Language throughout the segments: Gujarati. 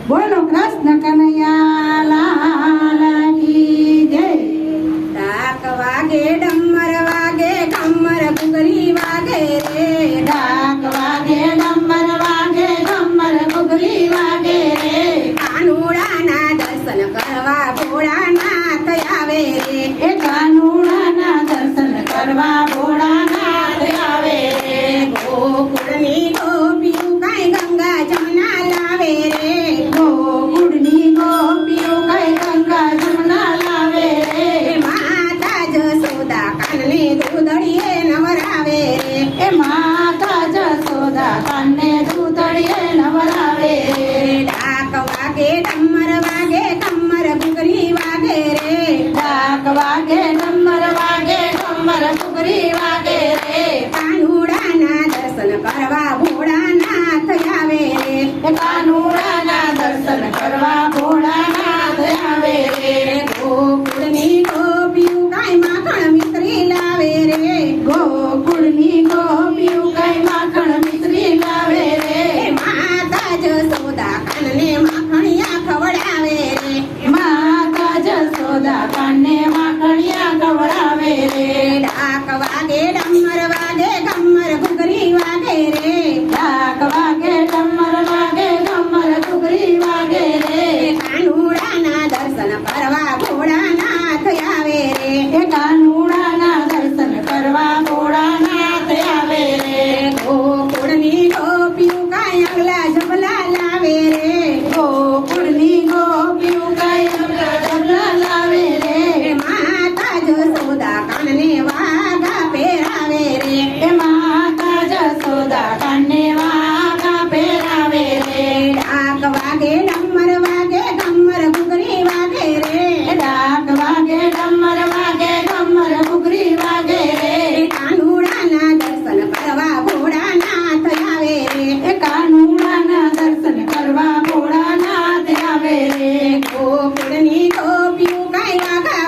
બોલો કૃષ્ણ કનૈયા લાલ કી જય. ડાક વાગે ડમર વાગે કમર ઘૂઘરી વાગે રે. ડાક વાગે ડમર વાગે કમર ઘૂઘરી વાગે રે. કાનુડાના દર્શન કરવા ભોળાનાથ આવે રે. એ કાનુડાના દર્શન કરવા ભોળાનાથ આવે રે. ગોકુળની ગોપીઓ કાંઈ ગંગા જમના લાવે રે. ગોકુળની ગોપીઓ કઈ ગંગા જમના લાવે રે. માતા જસોદા કાનને દૂધડીએ નવરાવે રે. એ માતા જસોદા કાને દૂધડીએ નવરાવે રે. ડાક વાગે ડમર વાગે કમર ઘૂઘરી વાગે રે. ડાક વાગે ડમર વાગે કમર ઘૂઘરી વાગે રે. કાનુડાના દર્શન કરવા ભોળાનાથ આવે રે. એ કાનુડાના દર્શન કરવા ભોળાનાથ આવે રે. ગોકુળની ગોપીઓ કાંઈ માખણ મિશ્રી લાવે રે. ગોકુળની ગોપીઓ કઈ માખણ મિશ્રી લાવે રે. માતા જસોદા કાનને માખણિયા ખવડાવે રે. માતા જસોદા કાને માખણિયા ખવડાવે રે. ડાક વાગે ડમર વાગે કમર ઘૂઘરી વાગે રે. ડાક વાગે ડમર વાગે કમર ઘૂઘરી વાગે રે. કાનુડાના દર્શન કરવા ભોળાનાથ આવે રે. એ કાનુડાના દર્શન કરવા ભોળાનાથ આવે રે. ગોકુળની ગોપીઓ કાંઈ અગલા જબલા લાવે રે. ગોકુળની ગોપીઓ કઈ ડબલા લાવે રે. માતા જસોદા કાનને વાઘા પહેરાવે રે. એ માતા જસોદા કાને વાઘા પહેરાવે રે. ડાક વાગે ડમર વાગે કમર ઘૂઘરી વાગે રે. ડાક વાગે ડમર વાગે કમર ઘૂઘરી વાગે રે. કાનુડાના દર્શન કરવા ભોળાનાથ આવે રે. એ કાનુડાના દર્શન કરવા ભોળાનાથ આવે રે. ગોકુળની ગોપીઓ કાંઈ વાઘા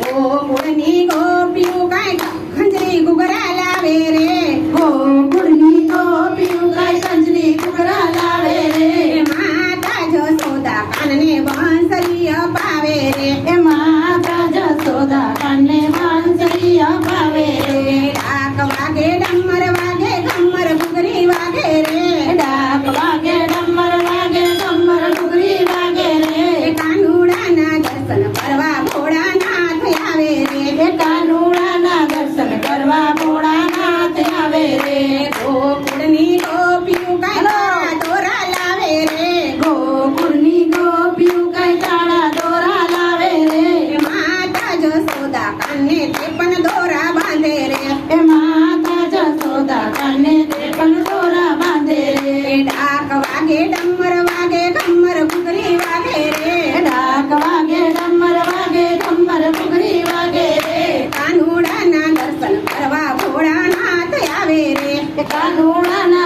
ગોકુળની ગોપીઓ કાંઈ ખંજરી ઘૂઘરા લાવે રે. ગોકુળની ગોપીઓ કઈ કંજરી ઘૂઘરા લાવે રે. માતા જસોદા કાનને બંસરી અપાવે રે. એ માતા જસોદા કાને વાંસળી અપાવે રે. ડાક વાગે ડમર વાગે કમર ઘૂઘરી વાગે રે. ડાક વાગે ડમર વાગે કમર ઘૂઘરી વાગે રે. કાનુડાના દર્શન કરવા ભોળાનાથ આવે રે. એ કાનુડાના દર્શન કરવા ભોળાનાથ આવે રે. ગોકુળની ગોપીઓ કાંઈ દોરા લાવે રે. ગોકુળની ગોપીઓ કઈ કાળા દોરા લાવે રે. માતા જસોદા કાને ત્રેપન દોરા બાંધે રે. એ માતા જસોદા કાને 53 દોરા બાંધે રે. ડાક વાગે ડમર વાગે કમર ઘૂઘરી વાગે રે. ડાક વાગે ડમર વાગે કમર ઘૂઘરી વાગે રે. કાનુડાના દર્શન કરવા ભોળાનાથ આવે રે. એ કાનુડાના